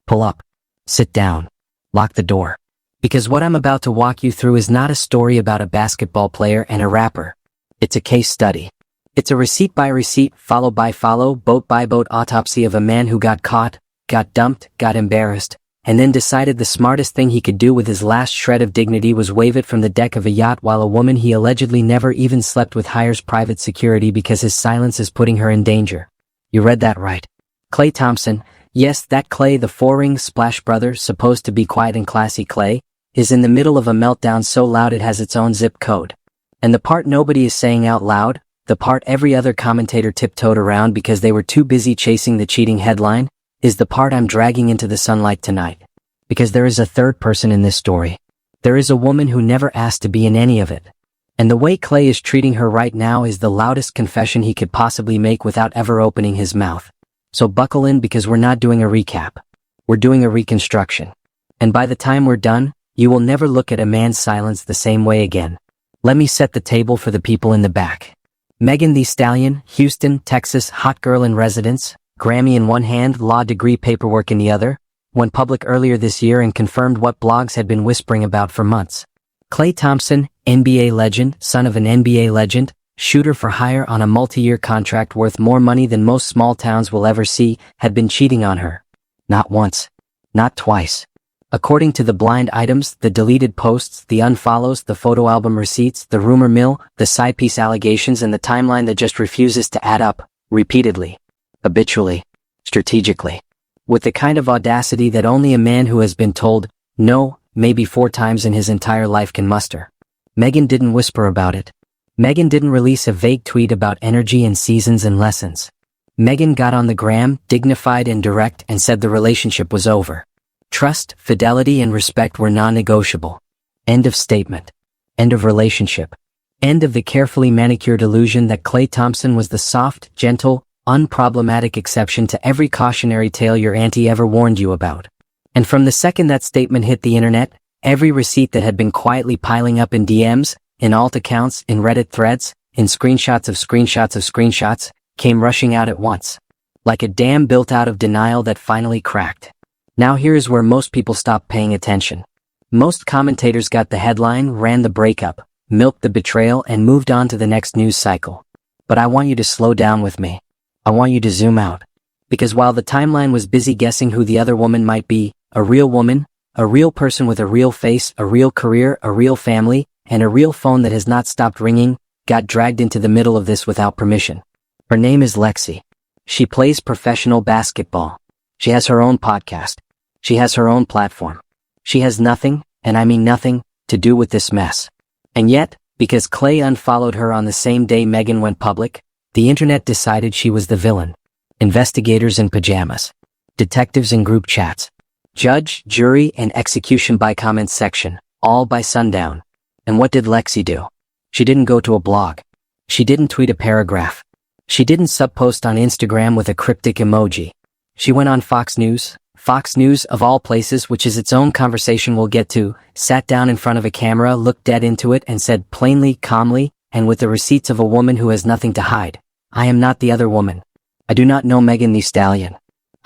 Pull up. Sit down. Lock the door. Because what I'm about to walk you through is not a story about a basketball player and a rapper. It's a case study. It's a receipt by receipt, follow by follow, boat by boat autopsy of a man who got caught, got dumped, got embarrassed, and then decided the smartest thing he could do with his last shred of dignity was wave it from the deck of a yacht while a woman he allegedly never even slept with hires private security because his silence is putting her in danger. You read that right. Klay Thompson, yes, that Klay, the four-ring Splash brother, supposed to be quiet and classy Klay, is in the middle of a meltdown so loud it has its own zip code. And the part nobody is saying out loud, the part every other commentator tiptoed around because they were too busy chasing the cheating headline, is the part I'm dragging into the sunlight tonight. Because there is a third person in this story. There is a woman who never asked to be in any of it. And the way Klay is treating her right now is the loudest confession he could possibly make without ever opening his mouth. So buckle in because we're not doing a recap. We're doing a reconstruction. And by the time we're done, you will never look at a man's silence the same way again. Let me set the table for the people in the back. Megan Thee Stallion, Houston, Texas, hot girl in residence, Grammy in one hand, law degree paperwork in the other, went public earlier this year and confirmed what blogs had been whispering about for months. Klay Thompson, NBA legend, son of an NBA legend, shooter for hire on a multi-year contract worth more money than most small towns will ever see, had been cheating on her. Not once. Not twice. According to the blind items, the deleted posts, the unfollows, the photo album receipts, the rumor mill, the side piece allegations and the timeline that just refuses to add up, repeatedly. Habitually. Strategically. With the kind of audacity that only a man who has been told, no, maybe 4 times in his entire life can muster. Megan didn't whisper about it. Megan didn't release a vague tweet about energy and seasons and lessons. Megan got on the gram, dignified and direct, and said the relationship was over. Trust, fidelity, and respect were non-negotiable. End of statement. End of relationship. End of the carefully manicured illusion that Klay Thompson was the soft, gentle, unproblematic exception to every cautionary tale your auntie ever warned you about. And from the second that statement hit the internet, every receipt that had been quietly piling up in DMs, in alt accounts, in Reddit threads, in screenshots of screenshots of screenshots, came rushing out at once. Like a dam built out of denial that finally cracked. Now here is where most people stopped paying attention. Most commentators got the headline, ran the breakup, milked the betrayal, and moved on to the next news cycle. But I want you to slow down with me. I want you to zoom out. Because while the timeline was busy guessing who the other woman might be, a real woman, a real person with a real face, a real career, a real family, and a real phone that has not stopped ringing, got dragged into the middle of this without permission. Her name is Lexi. She plays professional basketball. She has her own podcast. She has her own platform. She has nothing, and I mean nothing, to do with this mess. And yet, because Klay unfollowed her on the same day Megan went public, the internet decided she was the villain. Investigators in pajamas. Detectives in group chats. Judge, jury, and execution by comments section, all by sundown. And what did Lexi do? She didn't go to a blog. She didn't tweet a paragraph. She didn't subpost on Instagram with a cryptic emoji. She went on Fox News of all places, which is its own conversation we'll get to, sat down in front of a camera, looked dead into it, and said plainly, calmly, and with the receipts of a woman who has nothing to hide, I am not the other woman. I do not know Megan Thee Stallion.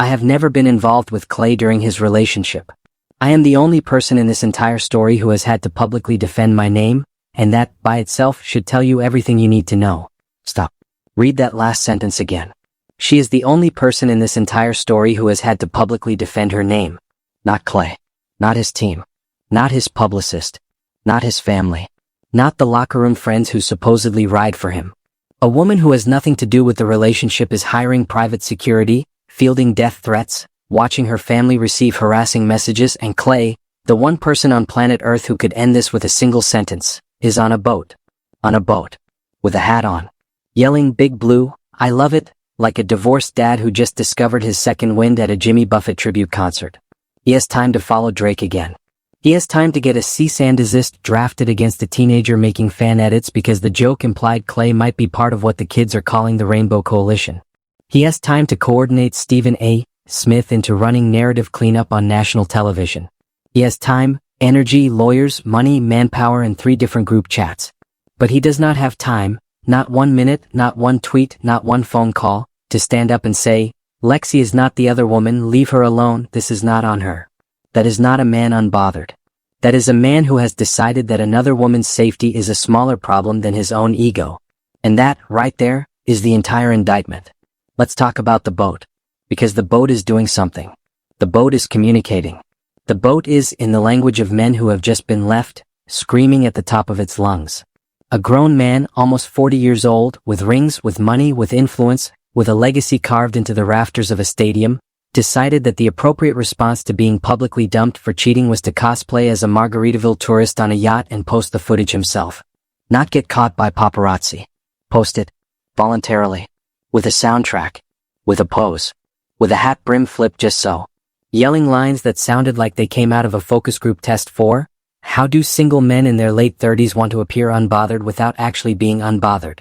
I have never been involved with Klay during his relationship. I am the only person in this entire story who has had to publicly defend my name, and that, by itself, should tell you everything you need to know. Stop. Read that last sentence again. She is the only person in this entire story who has had to publicly defend her name. Not Klay. Not his team. Not his publicist. Not his family. Not the locker room friends who supposedly ride for him. A woman who has nothing to do with the relationship is hiring private security, fielding death threats, watching her family receive harassing messages, and Klay, the one person on planet Earth who could end this with a single sentence, is on a boat. On a boat. With a hat on. Yelling Big Blue, I love it, like a divorced dad who just discovered his second wind at a Jimmy Buffett tribute concert. He has time to follow Drake again. He has time to get a cease and desist drafted against a teenager making fan edits because the joke implied Klay might be part of what the kids are calling the Rainbow Coalition. He has time to coordinate Stephen A. Smith into running narrative cleanup on national television. He has time, energy, lawyers, money, manpower, and 3 different group chats. But he does not have time, not 1 minute, not 1 tweet, not 1 phone call, to stand up and say, Lexi is not the other woman, leave her alone, this is not on her. That is not a man unbothered. That is a man who has decided that another woman's safety is a smaller problem than his own ego. And that, right there, is the entire indictment. Let's talk about the boat. Because the boat is doing something. The boat is communicating. The boat is, in the language of men who have just been left, screaming at the top of its lungs. A grown man, almost 40 years old, with rings, with money, with influence, with a legacy carved into the rafters of a stadium, decided that the appropriate response to being publicly dumped for cheating was to cosplay as a Margaritaville tourist on a yacht and post the footage himself. Not get caught by paparazzi. Post it. Voluntarily. With a soundtrack. With a pose. With a hat brim flip just so. Yelling lines that sounded like they came out of a focus group test for, how do single men in their late 30s want to appear unbothered without actually being unbothered?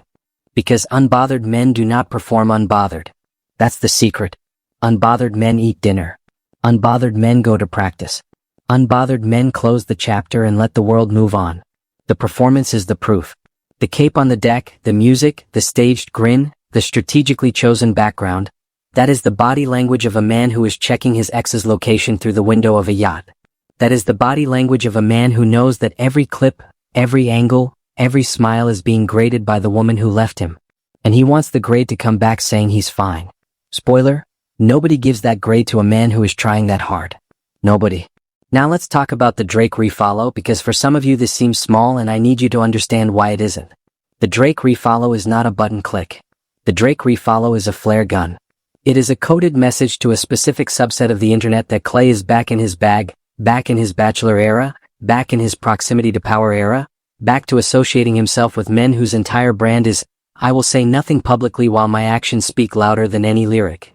Because unbothered men do not perform unbothered. That's the secret. Unbothered men eat dinner. Unbothered men go to practice. Unbothered men close the chapter and let the world move on. The performance is the proof. The cape on the deck, the music, the staged grin, the strategically chosen background, that is the body language of a man who is checking his ex's location through the window of a yacht. That is the body language of a man who knows that every clip, every angle, every smile is being graded by the woman who left him. And he wants the grade to come back saying he's fine. Spoiler, nobody gives that grade to a man who is trying that hard. Nobody. Now let's talk about the Drake refollow, because for some of you this seems small and I need you to understand why it isn't. The Drake refollow is not a button click. The Drake refollow is a flare gun. It is a coded message to a specific subset of the internet that Klay is back in his bag, back in his bachelor era, back in his proximity to power era, back to associating himself with men whose entire brand is, I will say nothing publicly while my actions speak louder than any lyric.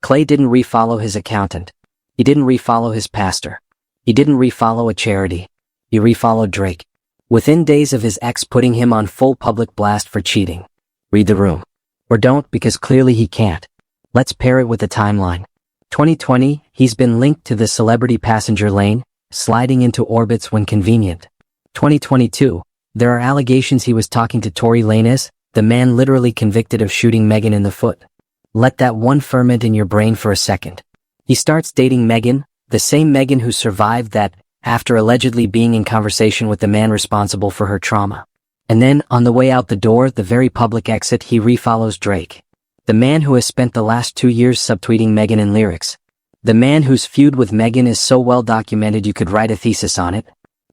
Klay didn't refollow his accountant. He didn't refollow his pastor. He didn't refollow a charity. He refollowed Drake. Within days of his ex putting him on full public blast for cheating. Read the room. Or don't, because clearly he can't. Let's pair it with the timeline. 2020, he's been linked to the celebrity passenger lane, sliding into orbits when convenient. 2022, there are allegations he was talking to Tory Lanez, the man literally convicted of shooting Megan in the foot. Let that one ferment in your brain for a second. He starts dating Megan, the same Megan who survived that, after allegedly being in conversation with the man responsible for her trauma. And then, on the way out the door, the very public exit, he refollows Drake. The man who has spent the last 2 years subtweeting Megan in lyrics. The man whose feud with Megan is so well documented you could write a thesis on it.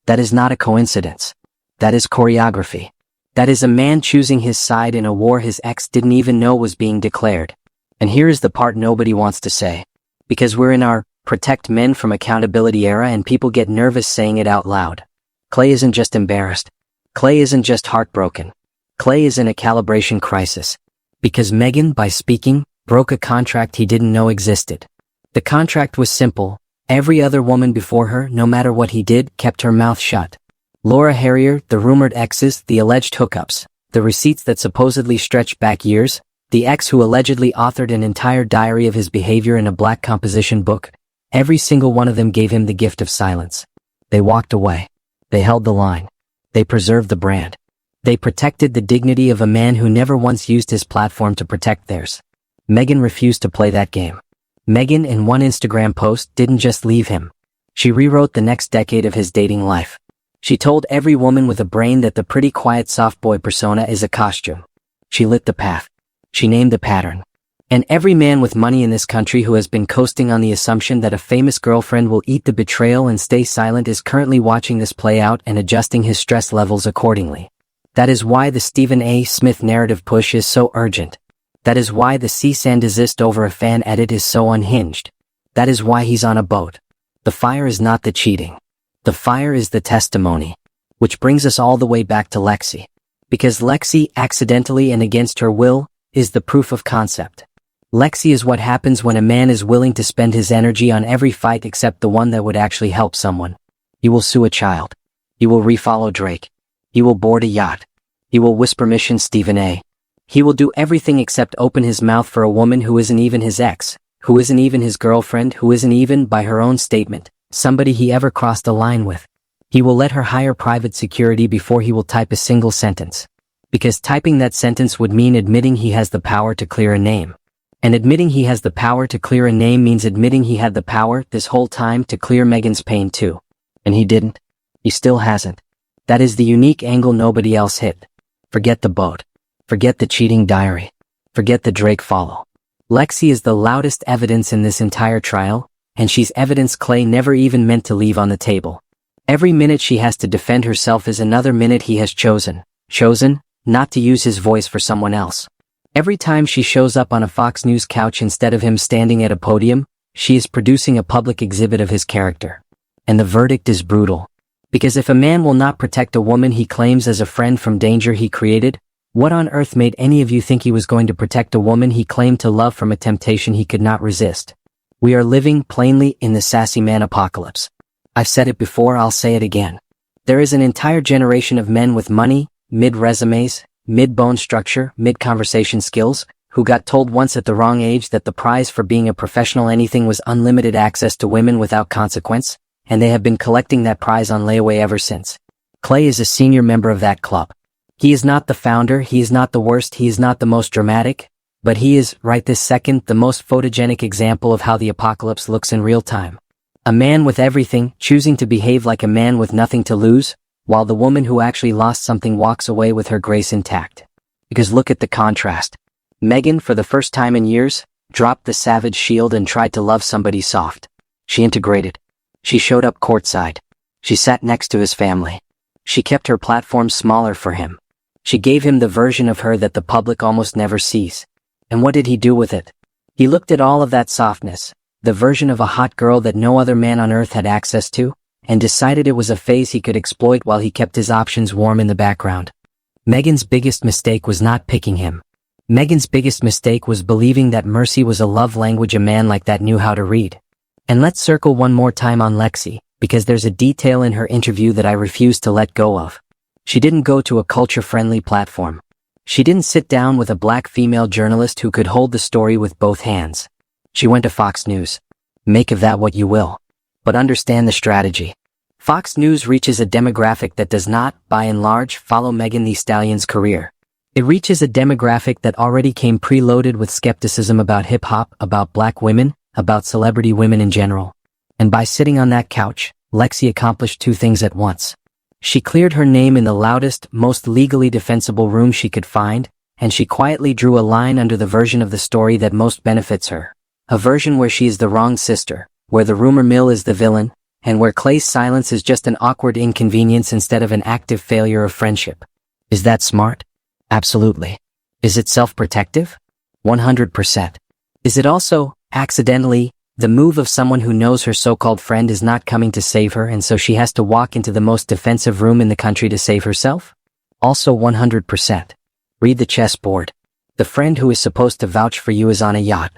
That is not a coincidence. That is choreography. That is a man choosing his side in a war his ex didn't even know was being declared. And here is the part nobody wants to say. Because we're in our protect men from accountability era and people get nervous saying it out loud. Klay isn't just embarrassed. Klay isn't just heartbroken. Klay is in a calibration crisis. Because Megan, by speaking, broke a contract he didn't know existed. The contract was simple. Every other woman before her, no matter what he did, kept her mouth shut. Laura Harrier, the rumored exes, the alleged hookups, the receipts that supposedly stretched back years, the ex who allegedly authored an entire diary of his behavior in a black composition book, every single one of them gave him the gift of silence. They walked away. They held the line. They preserved the brand. They protected the dignity of a man who never once used his platform to protect theirs. Megan refused to play that game. Megan, in one Instagram post, didn't just leave him. She rewrote the next decade of his dating life. She told every woman with a brain that the pretty quiet soft boy persona is a costume. She lit the path. She named the pattern. And every man with money in this country who has been coasting on the assumption that a famous girlfriend will eat the betrayal and stay silent is currently watching this play out and adjusting his stress levels accordingly. That is why the Stephen A. Smith narrative push is so urgent. That is why the cease and desist over a fan edit is so unhinged. That is why he's on a boat. The fire is not the cheating. The fire is the testimony. Which brings us all the way back to Lexi. Because Lexi, accidentally and against her will, is the proof of concept. Lexi is what happens when a man is willing to spend his energy on every fight except the one that would actually help someone. He will sue a child. He will refollow Drake. He will board a yacht. He will whisper mission Stephen A. He will do everything except open his mouth for a woman who isn't even his ex, who isn't even his girlfriend, who isn't even, by her own statement, somebody he ever crossed a line with. He will let her hire private security before he will type a single sentence. Because typing that sentence would mean admitting he has the power to clear a name. And admitting he has the power to clear a name means admitting he had the power this whole time to clear Megan's pain too. And he didn't. He still hasn't. That is the unique angle nobody else hit. Forget the boat. Forget the cheating diary. Forget the Drake follow. Lexi is the loudest evidence in this entire trial, and she's evidence Klay never even meant to leave on the table. Every minute she has to defend herself is another minute he has chosen not to use his voice for someone else. Every time she shows up on a Fox News couch instead of him standing at a podium, she is producing a public exhibit of his character. And the verdict is brutal. Because if a man will not protect a woman he claims as a friend from danger he created, what on earth made any of you think he was going to protect a woman he claimed to love from a temptation he could not resist? We are living, plainly, in the sassy man apocalypse. I've said it before, I'll say it again. There is an entire generation of men with money, mid-resumes, mid-bone structure, mid-conversation skills, who got told once at the wrong age that the prize for being a professional anything was unlimited access to women without consequence, and they have been collecting that prize on layaway ever since. Klay is a senior member of that club. He is not the founder, he is not the worst, he is not the most dramatic, but he is, right this second, the most photogenic example of how the apocalypse looks in real time. A man with everything, choosing to behave like a man with nothing to lose, while the woman who actually lost something walks away with her grace intact. Because look at the contrast. Megan, for the first time in years, dropped the savage shield and tried to love somebody soft. She integrated. She showed up courtside. She sat next to his family. She kept her platform smaller for him. She gave him the version of her that the public almost never sees. And what did he do with it? He looked at all of that softness, the version of a hot girl that no other man on earth had access to, and decided it was a phase he could exploit while he kept his options warm in the background. Megan's biggest mistake was not picking him. Megan's biggest mistake was believing that mercy was a love language a man like that knew how to read. And let's circle one more time on Lexi, because there's a detail in her interview that I refuse to let go of. She didn't go to a culture-friendly platform. She didn't sit down with a black female journalist who could hold the story with both hands. She went to Fox News. Make of that what you will. But understand the strategy. Fox News reaches a demographic that does not, by and large, follow Megan Thee Stallion's career. It reaches a demographic that already came preloaded with skepticism about hip-hop, about black women, about celebrity women in general. And by sitting on that couch, Lexi accomplished two things at once. She cleared her name in the loudest, most legally defensible room she could find, and she quietly drew a line under the version of the story that most benefits her. A version where she is the wrong sister, where the rumor mill is the villain, and where Klay's silence is just an awkward inconvenience instead of an active failure of friendship. Is that smart? Absolutely. Is it self-protective? 100%. Is it also, accidentally, the move of someone who knows her so-called friend is not coming to save her and so she has to walk into the most defensive room in the country to save herself? Also 100%. Read the chessboard. The friend who is supposed to vouch for you is on a yacht.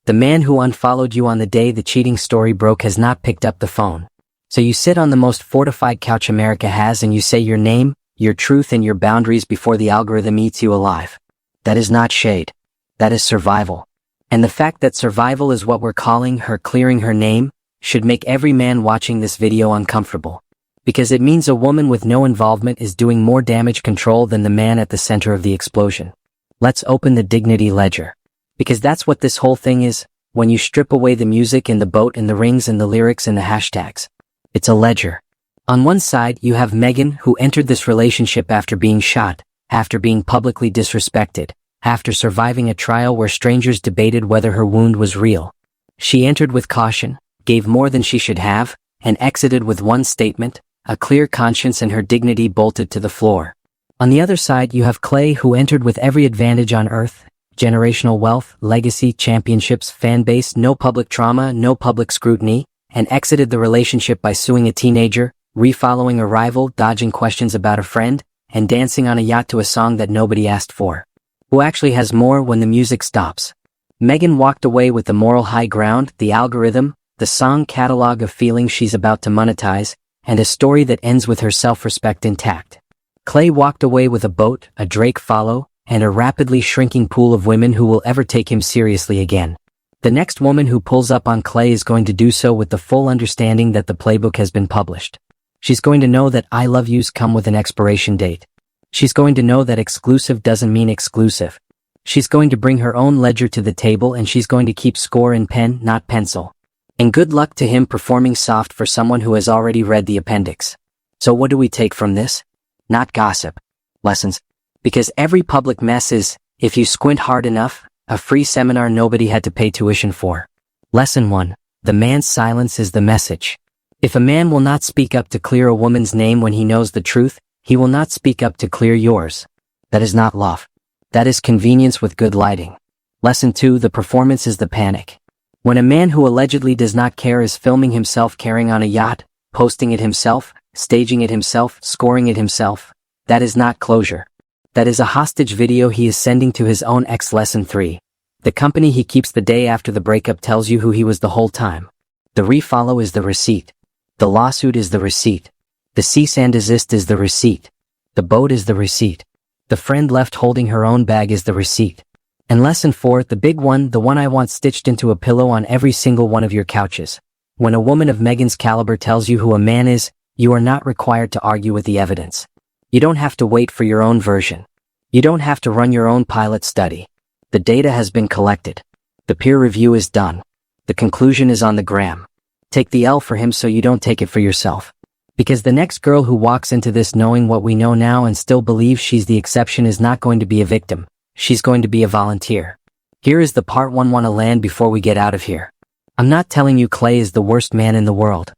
The man who unfollowed you on the day the cheating story broke has not picked up the phone. So you sit on the most fortified couch America has and you say your name, your truth and your boundaries before the algorithm eats you alive. That is not shade. That is survival. And the fact that survival is what we're calling her clearing her name should make every man watching this video uncomfortable. Because it means a woman with no involvement is doing more damage control than the man at the center of the explosion. Let's open the dignity ledger. Because that's what this whole thing is, when you strip away the music and the boat and the rings and the lyrics and the hashtags. It's a ledger. On one side, you have Megan, who entered this relationship after being shot, after being publicly disrespected, after surviving a trial where strangers debated whether her wound was real. She entered with caution, gave more than she should have, and exited with one statement, a clear conscience and her dignity bolted to the floor. On the other side, you have Klay, who entered with every advantage on earth, generational wealth, legacy, championships, fan base, no public trauma, no public scrutiny, and exited the relationship by suing a teenager, refollowing a rival, dodging questions about a friend, and dancing on a yacht to a song that nobody asked for. Who actually has more when the music stops? Megan walked away with the moral high ground, the algorithm, the song catalog of feelings she's about to monetize, and a story that ends with her self-respect intact. Klay walked away with a boat, a Drake follow, and a rapidly shrinking pool of women who will ever take him seriously again. The next woman who pulls up on Klay is going to do so with the full understanding that the playbook has been published. She's going to know that I love yous come with an expiration date. She's going to know that exclusive doesn't mean exclusive. She's going to bring her own ledger to the table and she's going to keep score in pen, not pencil. And good luck to him performing soft for someone who has already read the appendix. So what do we take from this? Not gossip. Lessons. Because every public mess is, if you squint hard enough, a free seminar nobody had to pay tuition for. Lesson 1. The man's silence is the message. If a man will not speak up to clear a woman's name when he knows the truth, he will not speak up to clear yours. That is not love. That is convenience with good lighting. Lesson 2. The performance is the panic. When a man who allegedly does not care is filming himself carrying on a yacht, posting it himself, staging it himself, scoring it himself, that is not closure. That is a hostage video he is sending to his own ex. Lesson 3. The company he keeps the day after the breakup tells you who he was the whole time. The refollow is the receipt. The lawsuit is the receipt. The cease and desist is the receipt. The boat is the receipt. The friend left holding her own bag is the receipt. And lesson 4, the big one, the one I want stitched into a pillow on every single one of your couches. When a woman of Megan's caliber tells you who a man is, you are not required to argue with the evidence. You don't have to wait for your own version. You don't have to run your own pilot study. The data has been collected. The peer review is done. The conclusion is on the gram. Take the L for him so you don't take it for yourself. Because the next girl who walks into this knowing what we know now and still believes she's the exception is not going to be a victim. She's going to be a volunteer. Here is the part 1 wanna land before we get out of here. I'm not telling you Klay is the worst man in the world.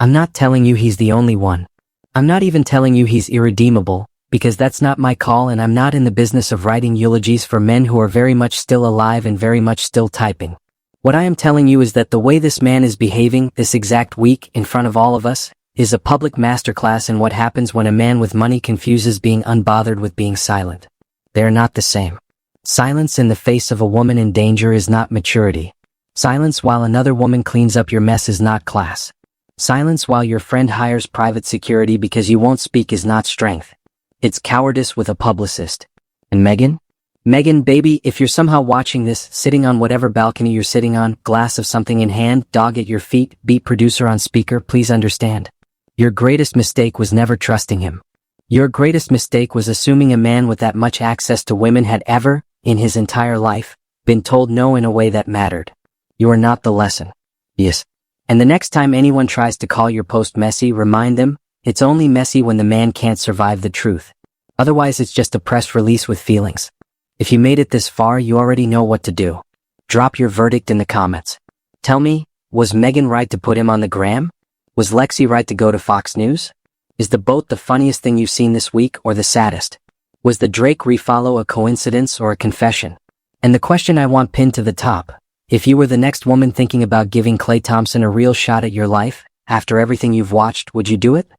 I'm not telling you he's the only one. I'm not even telling you he's irredeemable, because that's not my call and I'm not in the business of writing eulogies for men who are very much still alive and very much still typing. What I am telling you is that the way this man is behaving this exact week in front of all of us is a public masterclass in what happens when a man with money confuses being unbothered with being silent. They are not the same. Silence in the face of a woman in danger is not maturity. Silence while another woman cleans up your mess is not class. Silence while your friend hires private security because you won't speak is not strength. It's cowardice with a publicist. And Megan? Megan, baby, if you're somehow watching this, sitting on whatever balcony you're sitting on, glass of something in hand, dog at your feet, beat producer on speaker, please understand. Your greatest mistake was never trusting him. Your greatest mistake was assuming a man with that much access to women had ever, in his entire life, been told no in a way that mattered. You are not the lesson. Yes. And the next time anyone tries to call your post messy, remind them, it's only messy when the man can't survive the truth. Otherwise it's just a press release with feelings. If you made it this far, you already know what to do. Drop your verdict in the comments. Tell me, was Megan right to put him on the gram? Was Lexi right to go to Fox News? Is the boat the funniest thing you've seen this week or the saddest? Was the Drake refollow a coincidence or a confession? And the question I want pinned to the top, if you were the next woman thinking about giving Klay Thompson a real shot at your life, after everything you've watched, would you do it?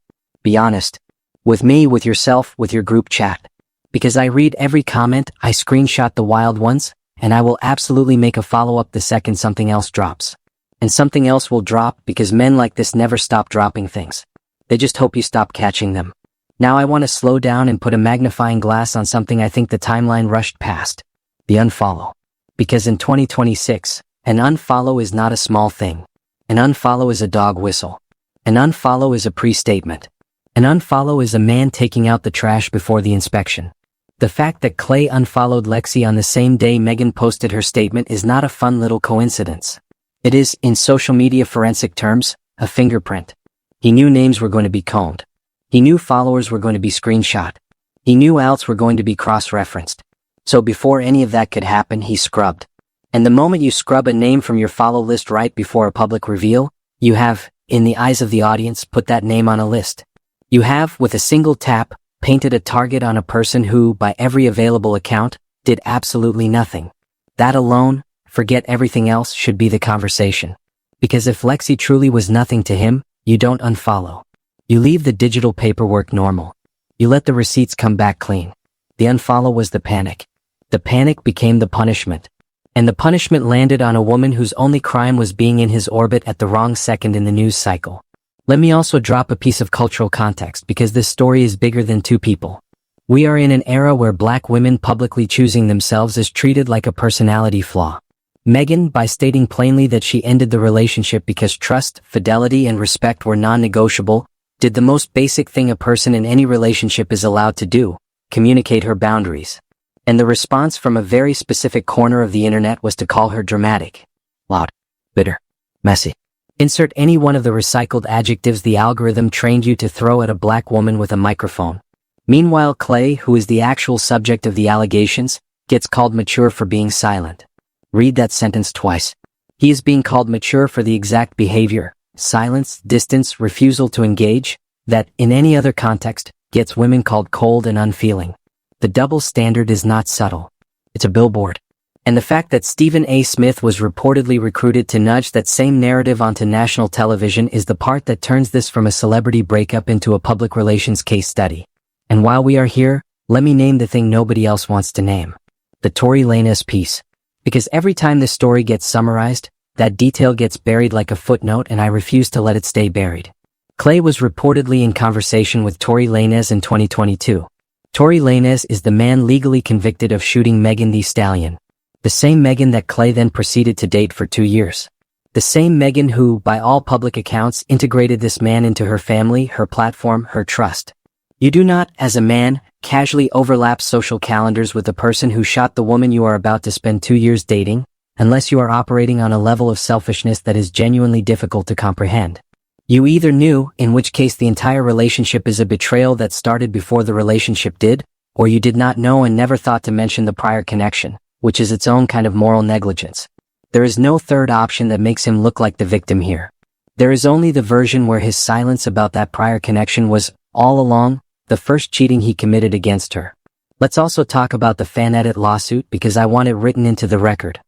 Be honest. With me, with yourself, with your group chat. Because I read every comment, I screenshot the wild ones, and I will absolutely make a follow-up the second something else drops. And something else will drop because men like this never stop dropping things. They just hope you stop catching them. Now I want to slow down and put a magnifying glass on something I think the timeline rushed past. The unfollow. Because in 2026, an unfollow is not a small thing. An unfollow is a dog whistle. An unfollow is a pre-statement. An unfollow is a man taking out the trash before the inspection. The fact that Klay unfollowed Lexi on the same day Megan posted her statement is not a fun little coincidence. It is, in social media forensic terms, a fingerprint. He knew names were going to be combed. He knew followers were going to be screenshot. He knew outs were going to be cross-referenced. So before any of that could happen, he scrubbed. And the moment you scrub a name from your follow list right before a public reveal, you have, in the eyes of the audience, put that name on a list. You have, with a single tap, painted a target on a person who, by every available account, did absolutely nothing. That alone, forget everything else, should be the conversation. Because if Lexi truly was nothing to him, you don't unfollow. You leave the digital paperwork normal. You let the receipts come back clean. The unfollow was the panic. The panic became the punishment. And the punishment landed on a woman whose only crime was being in his orbit at the wrong second in the news cycle. Let me also drop a piece of cultural context because this story is bigger than two people. We are in an era where black women publicly choosing themselves is treated like a personality flaw. Megan, by stating plainly that she ended the relationship because trust, fidelity, and respect were non-negotiable, did the most basic thing a person in any relationship is allowed to do: communicate her boundaries. And the response from a very specific corner of the internet was to call her dramatic, loud, bitter, messy. Insert any one of the recycled adjectives the algorithm trained you to throw at a black woman with a microphone. Meanwhile, Klay, who is the actual subject of the allegations, gets called mature for being silent. Read that sentence twice. He is being called mature for the exact behavior, silence, distance, refusal to engage, that, in any other context, gets women called cold and unfeeling. The double standard is not subtle. It's a billboard. And the fact that Stephen A. Smith was reportedly recruited to nudge that same narrative onto national television is the part that turns this from a celebrity breakup into a public relations case study. And while we are here, let me name the thing nobody else wants to name. The Tory Lanez piece. Because every time this story gets summarized, that detail gets buried like a footnote, and I refuse to let it stay buried. Klay was reportedly in conversation with Tory Lanez in 2022. Tory Lanez is the man legally convicted of shooting Megan Thee Stallion. The same Megan that Klay then proceeded to date for 2 years. The same Megan who, by all public accounts, integrated this man into her family, her platform, her trust. You do not, as a man, casually overlap social calendars with the person who shot the woman you are about to spend 2 years dating, unless you are operating on a level of selfishness that is genuinely difficult to comprehend. You either knew, in which case the entire relationship is a betrayal that started before the relationship did, or you did not know and never thought to mention the prior connection, which is its own kind of moral negligence. There is no third option that makes him look like the victim here. There is only the version where his silence about that prior connection was, all along, the first cheating he committed against her. Let's also talk about the fan edit lawsuit because I want it written into the record.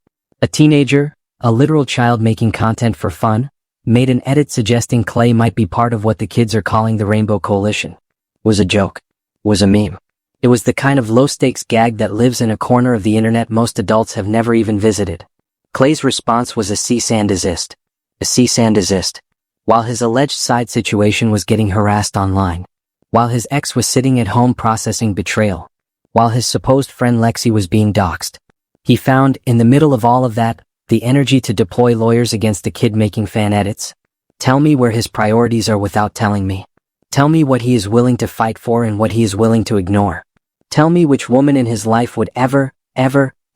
A teenager, a literal child making content for fun, made an edit suggesting Klay might be part of what the kids are calling the Rainbow Coalition. Was a joke. Was a meme. It was the kind of low-stakes gag that lives in a corner of the internet most adults have never even visited. Klay's response was a cease and desist. A cease and desist. While his alleged side situation was getting harassed online. While his ex was sitting at home processing betrayal. While his supposed friend Lexi was being doxxed. He found, in the middle of all of that, the energy to deploy lawyers against the kid making fan edits. Tell me where his priorities are without telling me. Tell me what he is willing to fight for and what he is willing to ignore. Tell me which woman in his life would ever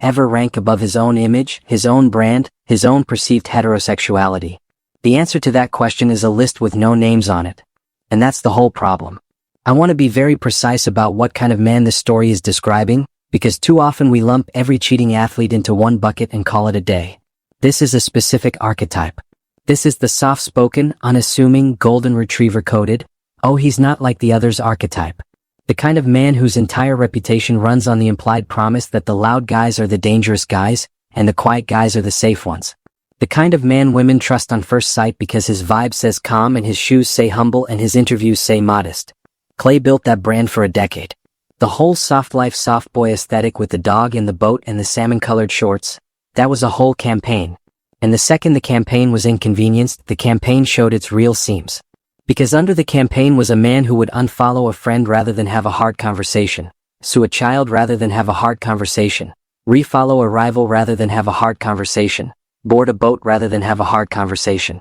rank above his own image, his own brand, his own perceived heterosexuality. The answer to that question is a list with no names on it. And that's the whole problem. I want to be very precise about what kind of man this story is describing, because too often we lump every cheating athlete into one bucket and call it a day. This is a specific archetype. This is the soft-spoken, unassuming, golden retriever-coded, oh he's not like the others archetype. The kind of man whose entire reputation runs on the implied promise that the loud guys are the dangerous guys, and the quiet guys are the safe ones. The kind of man women trust on first sight because his vibe says calm and his shoes say humble and his interviews say modest. Klay built that brand for a decade. The whole soft life soft boy aesthetic with the dog in the boat and the salmon-colored shorts, that was a whole campaign. And the second the campaign was inconvenienced, the campaign showed its real seams. Because under the campaign was a man who would unfollow a friend rather than have a hard conversation, sue a child rather than have a hard conversation, refollow a rival rather than have a hard conversation, board a boat rather than have a hard conversation.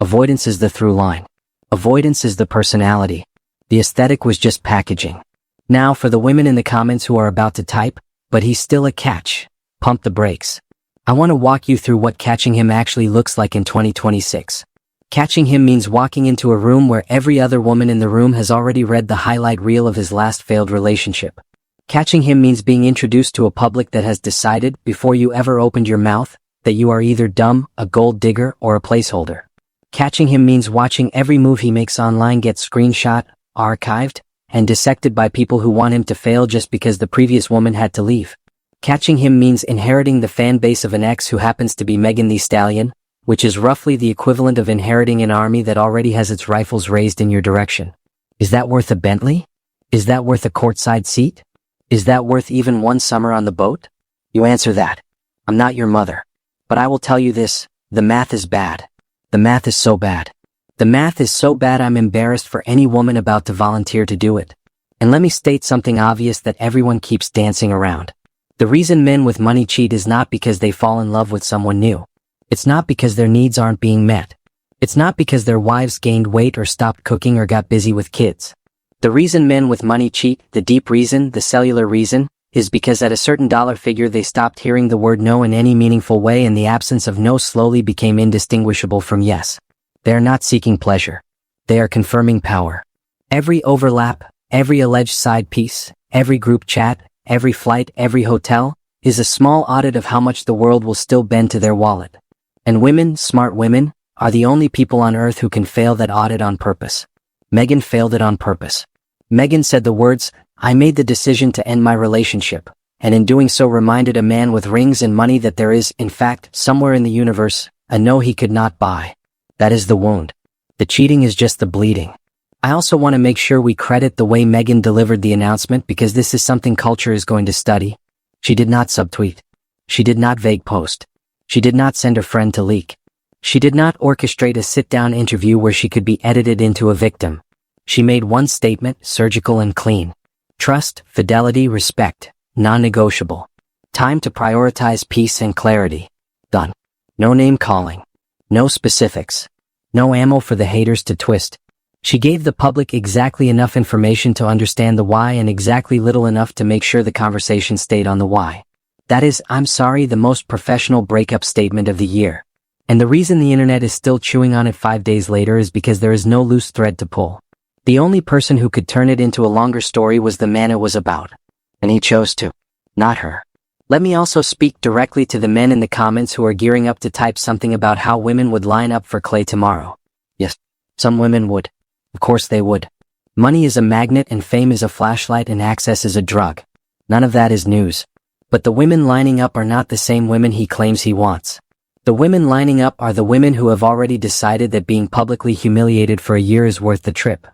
Avoidance is the through line. Avoidance is the personality. The aesthetic was just packaging. Now for the women in the comments who are about to type, but he's still a catch. Pump the brakes. I want to walk you through what catching him actually looks like in 2026. Catching him means walking into a room where every other woman in the room has already read the highlight reel of his last failed relationship. Catching him means being introduced to a public that has decided, before you ever opened your mouth, that you are either dumb, a gold digger, or a placeholder. Catching him means watching every move he makes online get screenshot, archived, and dissected by people who want him to fail just because the previous woman had to leave. Catching him means inheriting the fan base of an ex who happens to be Megan Thee Stallion, which is roughly the equivalent of inheriting an army that already has its rifles raised in your direction. Is that worth a Bentley? Is that worth a courtside seat? Is that worth even one summer on the boat? You answer that. I'm not your mother. But I will tell you this, the math is bad. The math is so bad. The math is so bad I'm embarrassed for any woman about to volunteer to do it. And let me state something obvious that everyone keeps dancing around. The reason men with money cheat is not because they fall in love with someone new. It's not because their needs aren't being met. It's not because their wives gained weight or stopped cooking or got busy with kids. The reason men with money cheat, the deep reason, the cellular reason, is because at a certain dollar figure they stopped hearing the word no in any meaningful way, and the absence of no slowly became indistinguishable from yes. They are not seeking pleasure. They are confirming power. Every overlap, every alleged side piece, every group chat, every flight, every hotel, is a small audit of how much the world will still bend to their wallet. And women, smart women, are the only people on earth who can fail that audit on purpose. Megan failed it on purpose. Megan said the words, "I made the decision to end my relationship," and in doing so reminded a man with rings and money that there is, in fact, somewhere in the universe, a no he could not buy. That is the wound. The cheating is just the bleeding. I also want to make sure we credit the way Megan delivered the announcement, because this is something culture is going to study. She did not subtweet. She did not vague post. She did not send her friend to leak. She did not orchestrate a sit-down interview where she could be edited into a victim. She made one statement, surgical and clean. Trust, fidelity, respect, non-negotiable. Time to prioritize peace and clarity. Done. No name calling. No specifics. No ammo for the haters to twist. She gave the public exactly enough information to understand the why and exactly little enough to make sure the conversation stayed on the why. That is, I'm sorry, the most professional breakup statement of the year. And the reason the internet is still chewing on it 5 days later is because there is no loose thread to pull. The only person who could turn it into a longer story was the man it was about. And he chose to. Not her. Let me also speak directly to the men in the comments who are gearing up to type something about how women would line up for Klay tomorrow. Yes, some women would. Of course they would. Money is a magnet and fame is a flashlight and access is a drug. None of that is news. But the women lining up are not the same women he claims he wants. The women lining up are the women who have already decided that being publicly humiliated for a year is worth the trip.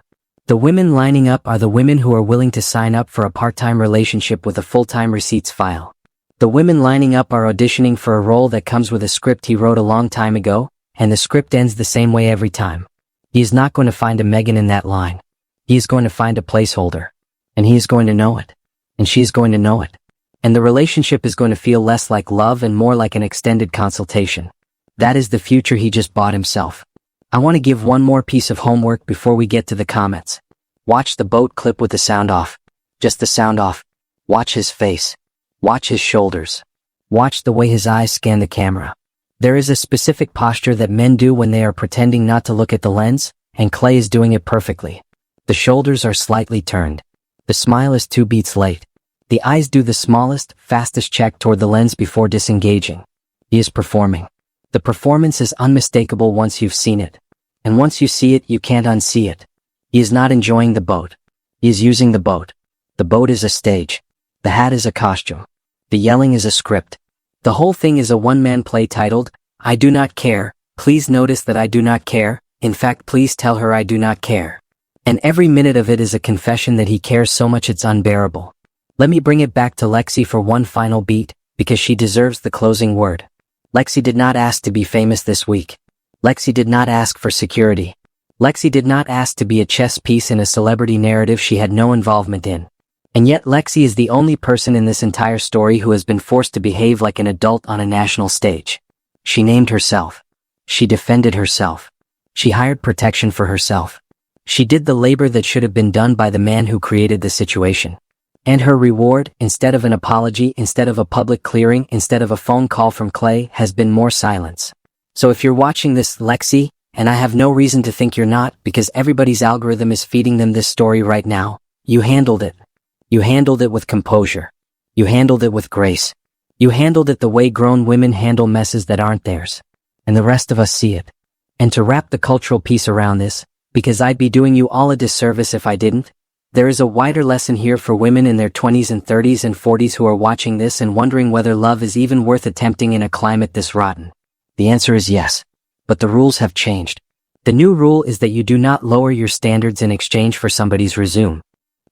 The women lining up are the women who are willing to sign up for a part-time relationship with a full-time receipts file. The women lining up are auditioning for a role that comes with a script he wrote a long time ago, and the script ends the same way every time. He is not going to find a Megan in that line. He is going to find a placeholder. And he is going to know it. And she is going to know it. And the relationship is going to feel less like love and more like an extended consultation. That is the future he just bought himself. I want to give one more piece of homework before we get to the comments. Watch the boat clip with the sound off. Just the sound off. Watch his face. Watch his shoulders. Watch the way his eyes scan the camera. There is a specific posture that men do when they are pretending not to look at the lens, and Klay is doing it perfectly. The shoulders are slightly turned. The smile is 2 beats late. The eyes do the smallest, fastest check toward the lens before disengaging. He is performing. The performance is unmistakable once you've seen it. And once you see it, you can't unsee it. He is not enjoying the boat. He is using the boat. The boat is a stage. The hat is a costume. The yelling is a script. The whole thing is a one-man play titled, "I do not care, please notice that I do not care, in fact please tell her I do not care." And every minute of it is a confession that he cares so much it's unbearable. Let me bring it back to Lexi for one final beat, because she deserves the closing word. Lexi did not ask to be famous this week. Lexi did not ask for security. Lexi did not ask to be a chess piece in a celebrity narrative she had no involvement in. And yet Lexi is the only person in this entire story who has been forced to behave like an adult on a national stage. She named herself. She defended herself. She hired protection for herself. She did the labor that should have been done by the man who created the situation. And her reward, instead of an apology, instead of a public clearing, instead of a phone call from Klay, has been more silence. So if you're watching this, Lexi, and I have no reason to think you're not, because everybody's algorithm is feeding them this story right now, you handled it. You handled it with composure. You handled it with grace. You handled it the way grown women handle messes that aren't theirs. And the rest of us see it. And to wrap the cultural piece around this, because I'd be doing you all a disservice if I didn't, there is a wider lesson here for women in their 20s and 30s and 40s who are watching this and wondering whether love is even worth attempting in a climate this rotten. The answer is yes. But the rules have changed. The new rule is that you do not lower your standards in exchange for somebody's resume.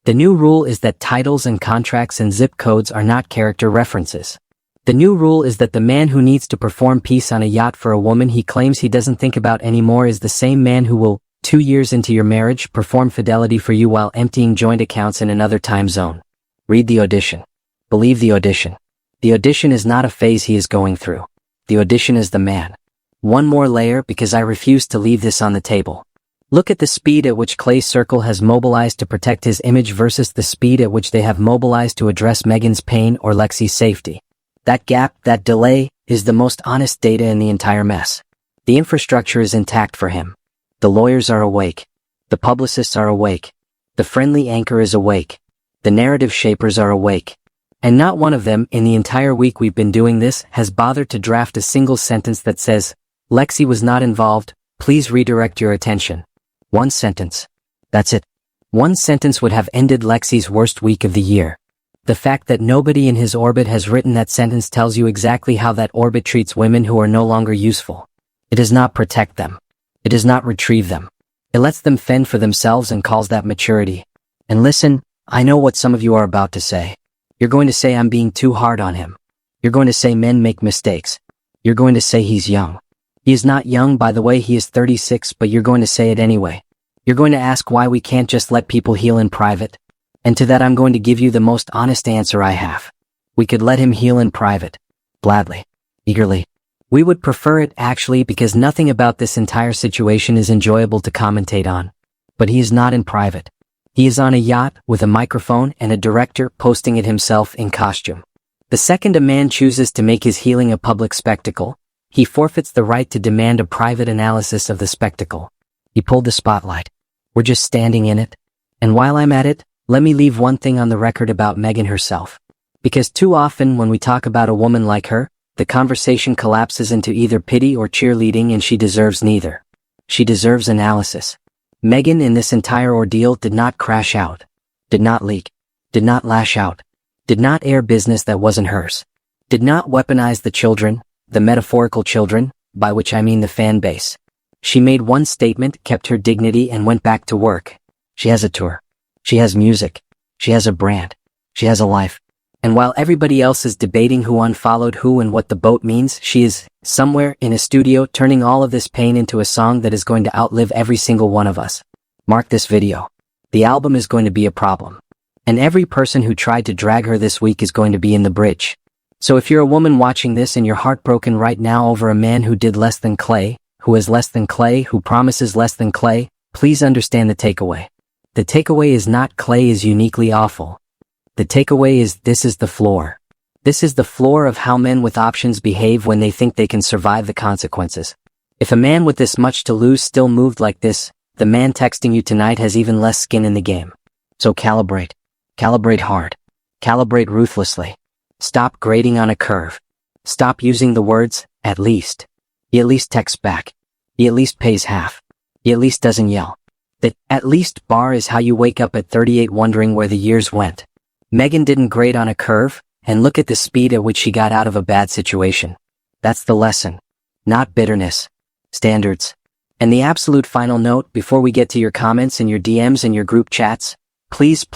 The new rule is that titles and contracts and zip codes are not character references. The new rule is that the man who needs to perform peace on a yacht for a woman he claims he doesn't think about anymore is the same man who will, 2 years into your marriage, perform fidelity for you while emptying joint accounts in another time zone. Read the audition. Believe the audition. The audition is not a phase he is going through. The audition is the man. One more layer, because I refuse to leave this on the table. Look at the speed at which Klay's circle has mobilized to protect his image versus the speed at which they have mobilized to address Megan's pain or Lexi's safety. That gap, that delay, is the most honest data in the entire mess. The infrastructure is intact for him. The lawyers are awake. The publicists are awake. The friendly anchor is awake. The narrative shapers are awake. And not one of them, in the entire week we've been doing this, has bothered to draft a single sentence that says, "Lexi was not involved, please redirect your attention." One sentence. That's it. One sentence would have ended Lexi's worst week of the year. The fact that nobody in his orbit has written that sentence tells you exactly how that orbit treats women who are no longer useful. It does not protect them. It does not retrieve them. It lets them fend for themselves and calls that maturity. And listen, I know what some of you are about to say. You're going to say I'm being too hard on him. You're going to say men make mistakes. You're going to say he's young. He is not young, by the way, he is 36, but you're going to say it anyway. You're going to ask why we can't just let people heal in private. And to that I'm going to give you the most honest answer I have. We could let him heal in private. Gladly. Eagerly. We would prefer it, actually, because nothing about this entire situation is enjoyable to commentate on. But he is not in private. He is on a yacht with a microphone and a director posting it himself in costume. The second a man chooses to make his healing a public spectacle, he forfeits the right to demand a private analysis of the spectacle. He pulled the spotlight. We're just standing in it. And while I'm at it, let me leave one thing on the record about Megan herself. Because too often when we talk about a woman like her, the conversation collapses into either pity or cheerleading, and she deserves neither. She deserves analysis. Megan in this entire ordeal did not crash out, did not leak, did not lash out, did not air business that wasn't hers, did not weaponize the children, the metaphorical children, by which I mean the fan base. She made one statement, kept her dignity, and went back to work. She has a tour. She has music. She has a brand. She has a life. And while everybody else is debating who unfollowed who and what the boat means, she is, somewhere in a studio, turning all of this pain into a song that is going to outlive every single one of us. Mark this video. The album is going to be a problem. And every person who tried to drag her this week is going to be in the bridge. So if you're a woman watching this and you're heartbroken right now over a man who did less than Klay, who is less than Klay, who promises less than Klay, please understand the takeaway. The takeaway is not Klay is uniquely awful. The takeaway is this is the floor. This is the floor of how men with options behave when they think they can survive the consequences. If a man with this much to lose still moved like this, the man texting you tonight has even less skin in the game. So calibrate. Calibrate hard. Calibrate ruthlessly. Stop grading on a curve. Stop using the words, at least. He at least texts back. He at least pays half. He at least doesn't yell. The at least bar is how you wake up at 38 wondering where the years went. Megan didn't grade on a curve, and look at the speed at which she got out of a bad situation. That's the lesson. Not bitterness. Standards. And the absolute final note before we get to your comments and your DMs and your group chats, please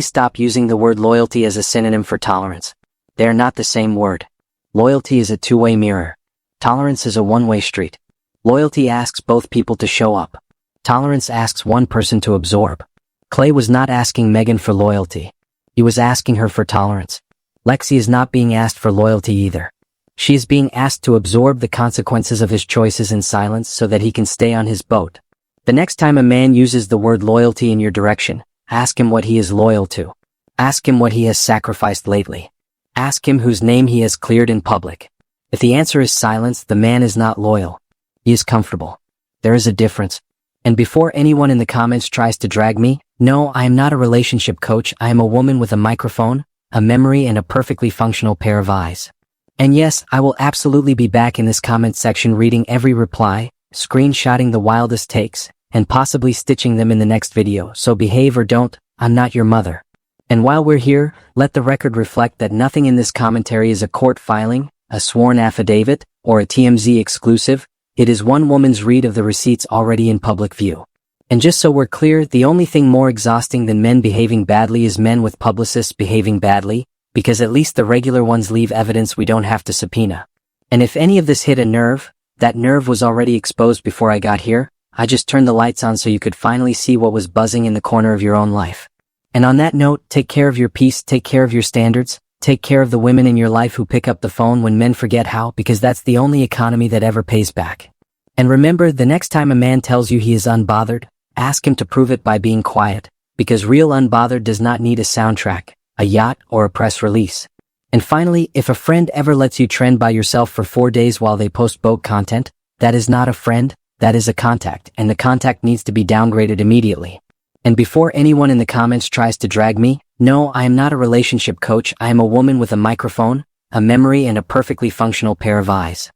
stop using the word loyalty as a synonym for tolerance. They are not the same word. Loyalty is a two-way mirror. Tolerance is a one-way street. Loyalty asks both people to show up. Tolerance asks one person to absorb. Klay was not asking Megan for loyalty. He was asking her for tolerance. Lexi is not being asked for loyalty either. She is being asked to absorb the consequences of his choices in silence so that he can stay on his boat. The next time a man uses the word loyalty in your direction, ask him what he is loyal to. Ask him what he has sacrificed lately. Ask him whose name he has cleared in public. If the answer is silence, the man is not loyal. He is comfortable. There is a difference. And before anyone in the comments tries to drag me, no, I am not a relationship coach. I am a woman with a microphone, a memory, and a perfectly functional pair of eyes. And yes, I will absolutely be back in this comment section reading every reply, screenshotting the wildest takes, and possibly stitching them in the next video, so behave or don't, I'm not your mother. And while we're here, let the record reflect that nothing in this commentary is a court filing, a sworn affidavit, or a TMZ exclusive. It is one woman's read of the receipts already in public view. And just so we're clear, the only thing more exhausting than men behaving badly is men with publicists behaving badly, because at least the regular ones leave evidence we don't have to subpoena. And if any of this hit a nerve, that nerve was already exposed before I got here. I just turned the lights on so you could finally see what was buzzing in the corner of your own life. And on that note, take care of your peace, take care of your standards, take care of the women in your life who pick up the phone when men forget how, because that's the only economy that ever pays back. And remember, the next time a man tells you he is unbothered, ask him to prove it by being quiet, because real unbothered does not need a soundtrack, a yacht, or a press release. And finally, if a friend ever lets you trend by yourself for 4 days while they post boat content, that is not a friend, that is a contact, and the contact needs to be downgraded immediately. And before anyone in the comments tries to drag me, no, I am not a relationship coach. I am a woman with a microphone, a memory, and a perfectly functional pair of eyes.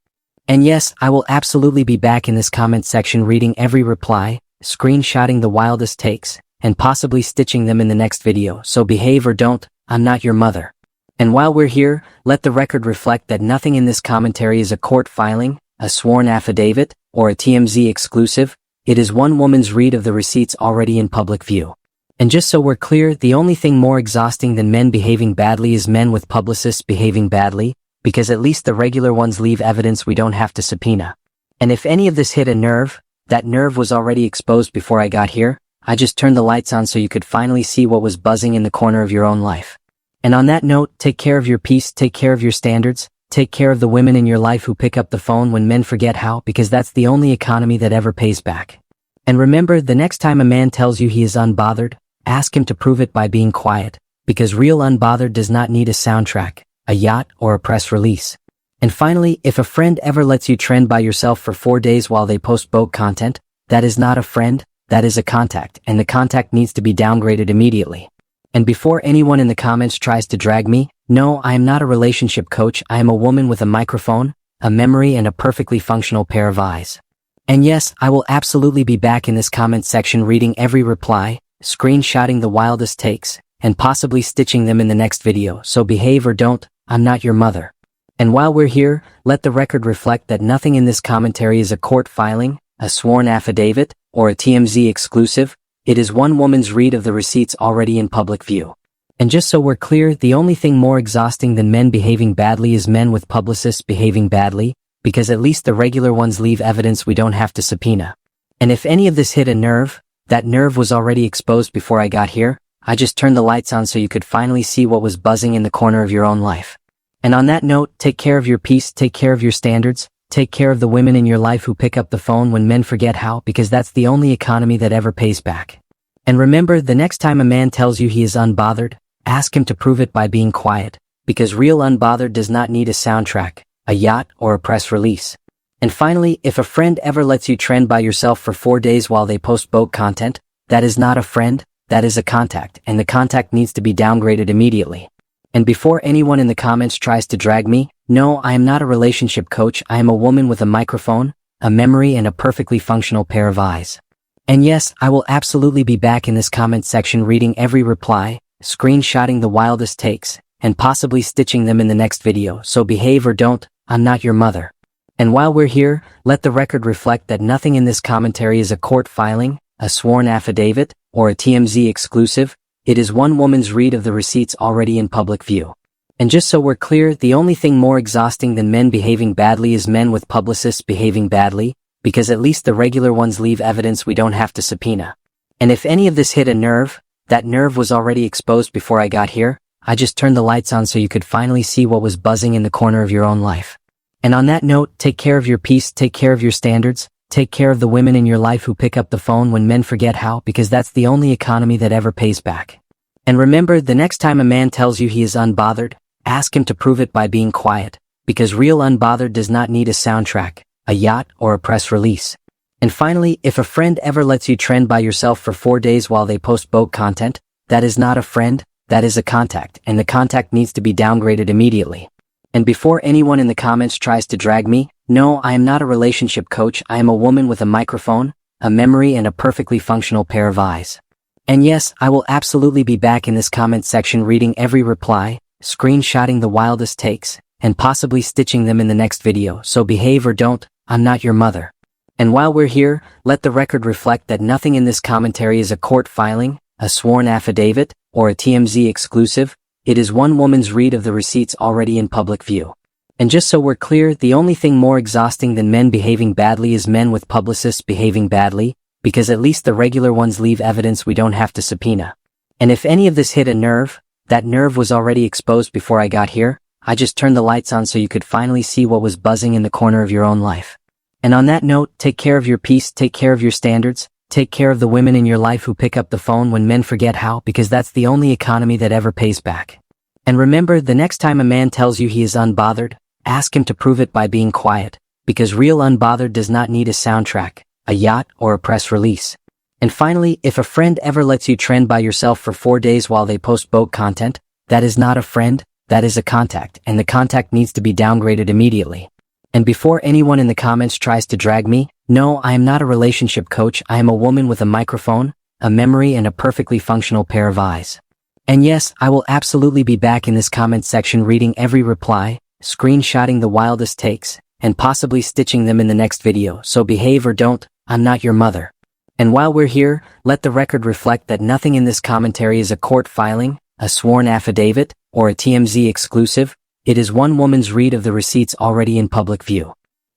And yes, I will absolutely be back in this comment section reading every reply, screenshotting the wildest takes, and possibly stitching them in the next video, so behave or don't, I'm not your mother. And while we're here, let the record reflect that nothing in this commentary is a court filing, a sworn affidavit, or a TMZ exclusive. It is one woman's read of the receipts already in public view. And just so we're clear, the only thing more exhausting than men behaving badly is men with publicists behaving badly, because at least the regular ones leave evidence we don't have to subpoena. And if any of this hit a nerve, that nerve was already exposed before I got here. I just turned the lights on so you could finally see what was buzzing in the corner of your own life. And on that note, take care of your peace, take care of your standards, take care of the women in your life who pick up the phone when men forget how, because that's the only economy that ever pays back. And remember, the next time a man tells you he is unbothered, ask him to prove it by being quiet, because real unbothered does not need a soundtrack, a yacht, or a press release. And finally, if a friend ever lets you trend by yourself for 4 days while they post boat content, that is not a friend, that is a contact, and the contact needs to be downgraded immediately. And before anyone in the comments tries to drag me, no, I am not a relationship coach. I am a woman with a microphone, a memory, and a perfectly functional pair of eyes. And yes, I will absolutely be back in this comment section reading every reply, screenshotting the wildest takes, and possibly stitching them in the next video, so behave or don't, I'm not your mother. And while we're here, let the record reflect that nothing in this commentary is a court filing, a sworn affidavit, or a TMZ exclusive. It is one woman's read of the receipts already in public view. And just so we're clear, the only thing more exhausting than men behaving badly is men with publicists behaving badly, because at least the regular ones leave evidence we don't have to subpoena. And if any of this hit a nerve, that nerve was already exposed before I got here. I just turned the lights on so you could finally see what was buzzing in the corner of your own life. And on that note, take care of your peace, take care of your standards, take care of the women in your life who pick up the phone when men forget how, because that's the only economy that ever pays back. And remember, the next time a man tells you he is unbothered, ask him to prove it by being quiet, because real unbothered does not need a soundtrack, a yacht, or a press release. And finally, if a friend ever lets you trend by yourself for 4 days while they post boat content, that is not a friend, that is a contact, and the contact needs to be downgraded immediately. And before anyone in the comments tries to drag me, no, I am not a relationship coach. I am a woman with a microphone, a memory, and a perfectly functional pair of eyes. And yes, I will absolutely be back in this comment section reading every reply, screenshotting the wildest takes, and possibly stitching them in the next video, so behave or don't, I'm not your mother. And while we're here, let the record reflect that nothing in this commentary is a court filing, a sworn affidavit, or a TMZ exclusive. It is one woman's read of the receipts already in public view. And just so we're clear, the only thing more exhausting than men behaving badly is men with publicists behaving badly, because at least the regular ones leave evidence we don't have to subpoena. And if any of this hit a nerve, that nerve was already exposed before I got here. I just turned the lights on so you could finally see what was buzzing in the corner of your own life. And on that note, take care of your peace, take care of your standards, take care of the women in your life who pick up the phone when men forget how, because that's the only economy that ever pays back. And remember, the next time a man tells you he is unbothered, ask him to prove it by being quiet, because real unbothered does not need a soundtrack, a yacht, or a press release. And finally, if a friend ever lets you trend by yourself for 4 days while they post boat content, that is not a friend, that is a contact, and the contact needs to be downgraded immediately. And before anyone in the comments tries to drag me, no, I am not a relationship coach. I am a woman with a microphone, a memory, and a perfectly functional pair of eyes. And yes, I will absolutely be back in this comment section reading every reply, screenshotting the wildest takes, and possibly stitching them in the next video, so behave or don't, I'm not your mother. And while we're here, let the record reflect that nothing in this commentary is a court filing, a sworn affidavit, or a TMZ exclusive. It is one woman's read of the receipts already in public view. And just so we're clear, the only thing more exhausting than men behaving badly is men with publicists behaving badly, because at least the regular ones leave evidence we don't have to subpoena. And if any of this hit a nerve, that nerve was already exposed before I got here. I just turned the lights on so you could finally see what was buzzing in the corner of your own life. And on that note, take care of your peace, take care of your standards, take care of the women in your life who pick up the phone when men forget how, because that's the only economy that ever pays back. And remember, the next time a man tells you he is unbothered, ask him to prove it by being quiet, because real unbothered does not need a soundtrack, a yacht, or a press release. And finally, if a friend ever lets you trend by yourself for 4 days while they post boat content, that is not a friend, that is a contact, and the contact needs to be downgraded immediately. And before anyone in the comments tries to drag me, no, I am not a relationship coach. I am a woman with a microphone, a memory, and a perfectly functional pair of eyes. And yes, I will absolutely be back in this comment section reading every reply, screenshotting the wildest takes, and possibly stitching them in the next video, so behave or don't, I'm not your mother. And while we're here, let the record reflect that nothing in this commentary is a court filing, a sworn affidavit, or a TMZ exclusive. It is one woman's read of the receipts already in public view.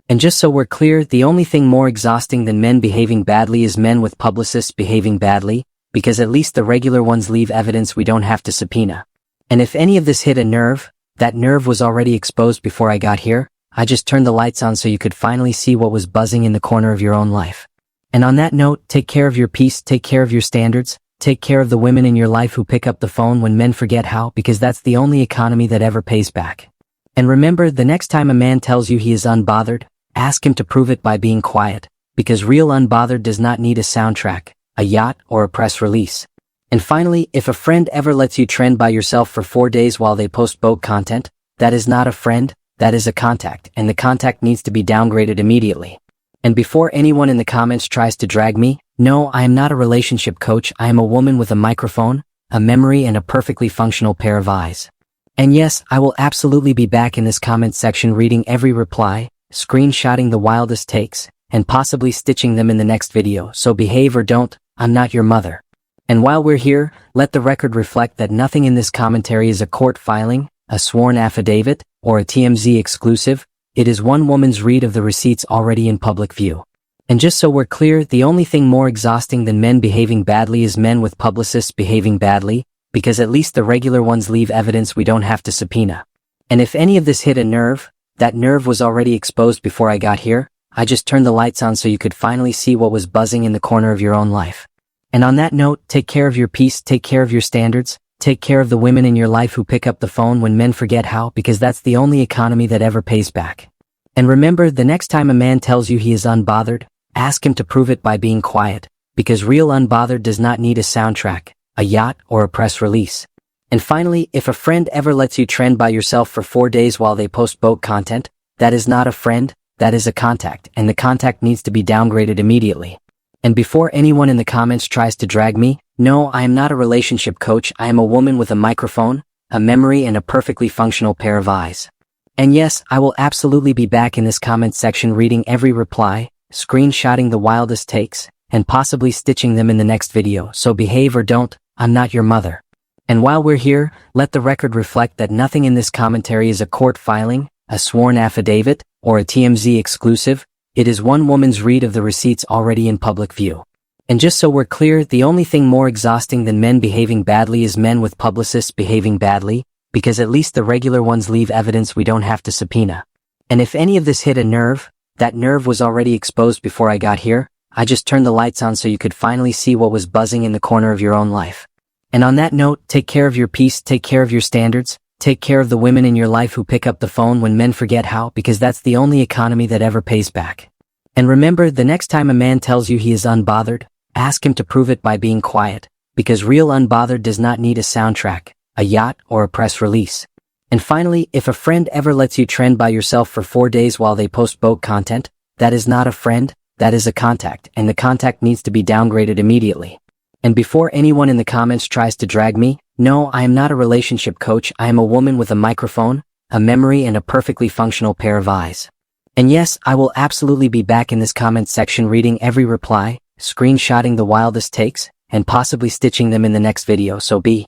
And just so we're clear, the only thing more exhausting than men behaving badly is men with publicists behaving badly, because at least the regular ones leave evidence we don't have to subpoena. And if any of this hit a nerve, that nerve was already exposed before I got here. I just turned the lights on so you could finally see what was buzzing in the corner of your own life. And on that note, take care of your peace, take care of your standards, take care of the women in your life who pick up the phone when men forget how, because that's the only economy that ever pays back. And remember, the next time a man tells you he is unbothered, ask him to prove it by being quiet, because real unbothered does not need a soundtrack, a yacht, or a press release. And finally, if a friend ever lets you trend by yourself for 4 days while they post boat content, that is not a friend, that is a contact, and the contact needs to be downgraded immediately. And before anyone in the comments tries to drag me, no, I am not a relationship coach. I am a woman with a microphone, a memory, and a perfectly functional pair of eyes. And yes, I will absolutely be back in this comment section reading every reply, screenshotting the wildest takes, and possibly stitching them in the next video, so behave or don't, I'm not your mother. And while we're here, let the record reflect that nothing in this commentary is a court filing, a sworn affidavit, or a TMZ exclusive. It is one woman's read of the receipts already in public view. And just so we're clear, the only thing more exhausting than men behaving badly is men with publicists behaving badly, because at least the regular ones leave evidence we don't have to subpoena. And if any of this hit a nerve, that nerve was already exposed before I got here. I just turned the lights on so you could finally see what was buzzing in the corner of your own life. And on that note, take care of your peace, take care of your standards, take care of the women in your life who pick up the phone when men forget how, because that's the only economy that ever pays back. And remember, the next time a man tells you he is unbothered, ask him to prove it by being quiet, because real unbothered does not need a soundtrack, a yacht, or a press release. And finally, if a friend ever lets you trend by yourself for 4 days while they post boat content, that is not a friend, that is a contact, and the contact needs to be downgraded immediately. And before anyone in the comments tries to drag me, no, I am not a relationship coach. I am a woman with a microphone, a memory, and a perfectly functional pair of eyes. And yes, I will absolutely be back in this comment section reading every reply, screenshotting the wildest takes, and possibly stitching them in the next video, so behave or don't, I'm not your mother. And while we're here, let the record reflect that nothing in this commentary is a court filing, a sworn affidavit, or a TMZ exclusive. It is one woman's read of the receipts already in public view. And just so we're clear, the only thing more exhausting than men behaving badly is men with publicists behaving badly, because at least the regular ones leave evidence we don't have to subpoena. And if any of this hit a nerve, that nerve was already exposed before I got here. I just turned the lights on so you could finally see what was buzzing in the corner of your own life. And on that note, take care of your peace, take care of your standards, take care of the women in your life who pick up the phone when men forget how, because that's the only economy that ever pays back. And remember, the next time a man tells you he is unbothered, ask him to prove it by being quiet, because real unbothered does not need a soundtrack, a yacht, or a press release. And finally, if a friend ever lets you trend by yourself for 4 days while they post boat content, that is not a friend, that is a contact, and the contact needs to be downgraded immediately. And before anyone in the comments tries to drag me, no, I am not a relationship coach. I am a woman with a microphone, a memory, and a perfectly functional pair of eyes. And yes, I will absolutely be back in this comment section reading every reply, screenshotting the wildest takes, and possibly stitching them in the next video, so be